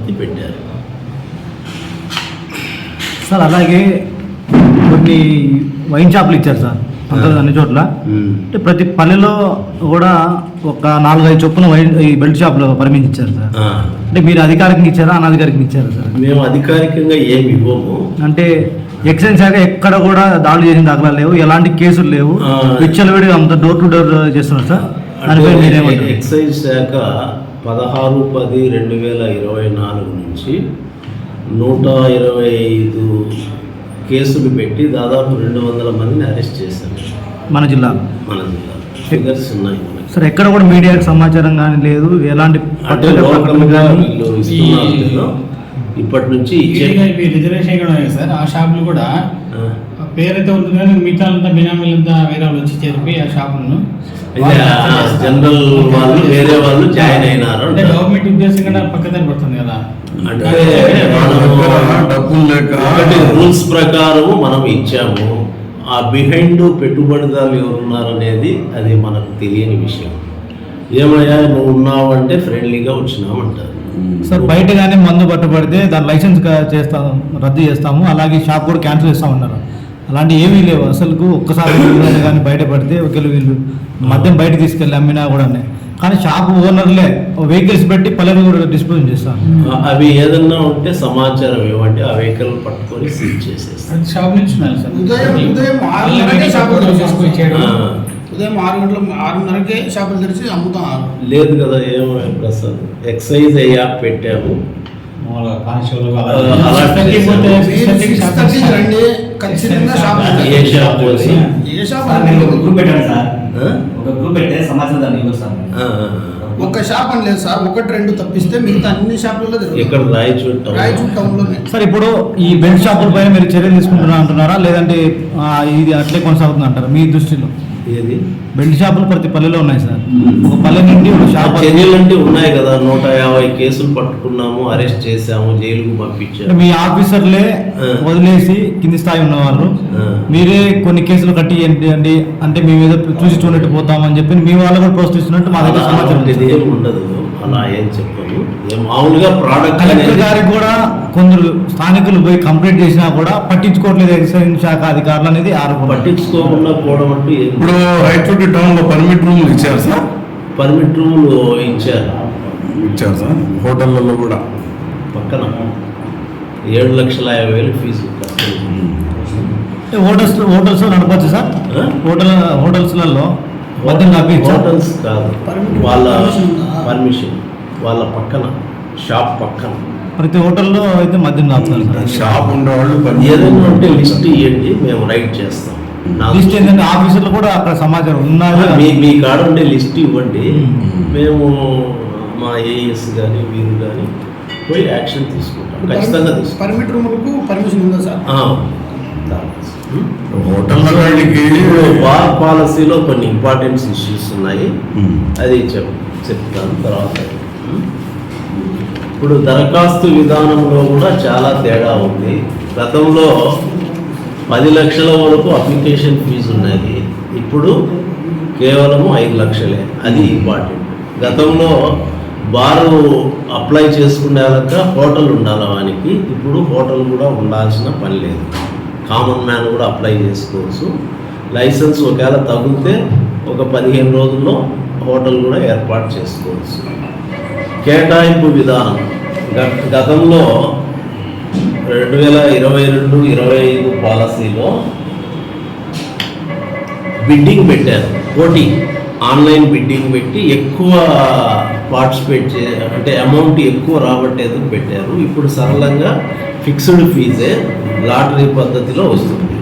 పద్ధతి పెట్టారు. సార్ అలాగే కొన్ని వైన్ షాపులు ఇచ్చారు సార్ అన్ని చోట్ల. అంటే ప్రతి పల్లెలో కూడా ఒక 4-5 చొప్పున ఈ బెల్ట్ షాపులు పర్మిషన్ ఇచ్చారు సార్. అంటే మీరు అధికారికంగా ఇచ్చారా అనధికారికంగా ఇచ్చారా సార్? మేము అధికారికంగా ఏమి ఇవ్వము. అంటే ఎక్సైజ్ శాఖ ఎక్కడ కూడా దాడులు చేసిన దాఖలాలు లేవు, ఎలాంటి కేసులు లేవు, విచ్చలవిడిగా అంత డోర్ టు డోర్ చేస్తున్నారు సార్. ఎక్సైజ్ శాఖ 16/10/2024 నుంచి 125 కేసులు పెట్టి దాదాపు 200 మందిని అరెస్ట్ చేశారు మన జిల్లాలో. ఫిగర్స్ ఉన్నాయి సార్. ఎక్కడ కూడా మీడియాకి సమాచారం కానీ లేదు, ఎలాంటి ఇప్పటి నుంచి రిజర్వేషన్ కూడా సార్. ఆ షాపులు కూడా పేరైతే ఉంటుంది కానీ మిగతా బినామీలంతా వేరే వాళ్ళు వచ్చి చేరిపి ఆ షాపులను జనరల్ వాళ్ళు వేరే వాళ్ళు జాయిన్ అయినారు. అంటే గవర్నమెంట్ ఉద్దేశంగా పక్కదారి పడుతుంది కదా. అంటే రూల్స్ ప్రకారం మనం ఇచ్చాము. ఆ బిహైండ్ పెట్టుబడిదారులు ఎవరున్నారనేది అది మనకు తెలియని విషయం. ఏమయ్యా నువ్వు ఉన్నావు అంటే ఫ్రెండ్లీగా వచ్చినావు అంటారు సార్. బయట కానీ మందు పట్టుబడితే దాని లైసెన్స్ చేస్తాము, రద్దు చేస్తాము, అలాగే షాప్ కూడా క్యాన్సిల్ చేస్తామన్నారు. అలాంటి ఏమీ లేవు అసలు. ఒక్కసారి కానీ బయటపడితే ఒకవేళ వీళ్ళు మద్యం బయట తీసుకెళ్ళి అమ్మినా కూడా. కానీ షాప్ ఓనర్లే వెహికల్స్ పెట్టి పల్లెలు కూడా డిస్పోజ్ చేస్తారు. అవి ఏదన్నా ఉంటే సమాచారం ఇవ్వండి, ఆ వెహికల్ పట్టుకొని సీజ్ చేసేస్తారు. షాప్ నుంచి ఉదయం 6:30కే షాపులు తెరిచి అమ్ముతాం. లేదు కదా ఏమో ప్రసాద్, ఎక్సైజ్ అయ్యాక పెట్టాము. ఒక షాప్ అని లేదు సార్, 1-2 తప్పిస్తే మిగతా అన్ని షాపులలో ఇక్కడ రాయచూర్ టౌన్లోనే. సార్ ఇప్పుడు ఈ బెల్ట్ షాపుల పైన మీరు చర్యలు తీసుకుంటున్నా అంటున్నారా, లేదంటే ఇది అట్లే కొనసాగుతుంది అంటారా మీ దృష్టిలో? ఏది బెల్ట్ షాపులు ప్రతి పల్లెలో ఉన్నాయి సార్. ఒక పల్లె నుండి ఒక షాప్ చర్యలంటే ఉన్నాయి కదా. 150 కేసులు పట్టుకున్నాము, అరెస్ట్ చేసాము, జైలుకు పంపించాము. మీ ఆఫీసర్లే వదిలేసి కింది స్థాయి ఉన్నవాళ్ళు మీరే కొన్ని కేసులు కట్టి ఏంటి అంటే మీ మీద చూసి చూడట్టు పోతామని చెప్పి మీ వాళ్ళు కూడా ప్రోత్సహిస్తున్నట్టు మా దగ్గర సమాచారం ఏం ఉండదు. అలా ఏం చెప్పాము. మామూలుగా ప్రోడక్ట్ కలెక్టర్ గారికి కూడా కొందరు స్థానికులు పోయి కంప్లైంట్ చేసినా కూడా పట్టించుకోవట్లేదు ఎక్సైజ్ శాఖ అధికారులు అనేది ఆరోపణ. పట్టించుకోకుండా పోవడం అంటూ ఇప్పుడు రైతుడి టౌన్ లో పర్మిట్ రూమ్లు ఇచ్చారు సార్. పర్మిట్ రూమ్లు ఇచ్చారు సార్. హోటళ్లలో కూడా పక్కన 7,50,000 ఫీజు. హోటల్స్ నడపచ్చు సార్. హోటల్స్లలో హోటల్స్ కాదు, వాళ్ళ పర్మిషన్, వాళ్ళ పక్కన షాప్ పక్కన ప్రతి హోటల్లో అయితే మద్యం తాగుతారు. షాప్ ఉండేవాళ్ళు ఏదైనా ఉంటే లిస్ట్ ఇవ్వండి, మేము రైట్ చేస్తాం. లిస్ట్ ఏంటంటే ఆఫీసర్లు కూడా అక్కడ సమాచారం ఉన్నారు. మీ కాడ ఉండే లిస్ట్ ఇవ్వండి, మేము మా ఏఎస్ కానీ వీరు కానీ పోయి యాక్షన్ తీసుకుంటాం. ఖచ్చితంగా తీసుకుంటాం. పర్మిట్ రూములకు పర్మిషన్ ఉందా సార్? హోటల్ బార్ పాలసీలో కొన్ని ఇంపార్టెంట్ ఇష్యూస్ ఉన్నాయి, అది చెప్తాను తర్వాత. ఇప్పుడు దరఖాస్తు విధానంలో కూడా చాలా తేడా ఉంది. గతంలో 10 లక్షల వరకు అప్లికేషన్ ఫీజు ఉన్నది, ఇప్పుడు కేవలం 5 లక్షలే. అది ఇంపార్టెంట్. గతంలో బారు అప్లై చేసుకునేలాక హోటల్ ఉండాలి వానికి, ఇప్పుడు హోటల్ కూడా ఉండాల్సిన పని లేదు. కామన్ మ్యాన్ కూడా అప్లై చేసుకోవచ్చు. లైసెన్స్ ఒకవేళ తగ్గితే ఒక 15 రోజుల్లో హోటల్ కూడా ఏర్పాటు చేసుకోవచ్చు. కేటాయింపు విధానం గతంలో 2022-25 పాలసీలో బిడ్డింగ్ పెట్టారు, పోటీ ఆన్లైన్ బిడ్డింగ్ పెట్టి ఎక్కువ పార్టిసిపేట్ అంటే అమౌంట్ ఎక్కువ రాబట్టేందుకు పెట్టారు. ఇప్పుడు సరళంగా ఫిక్స్డ్ ఫీజే లాటరీ పద్ధతిలో వస్తుంది.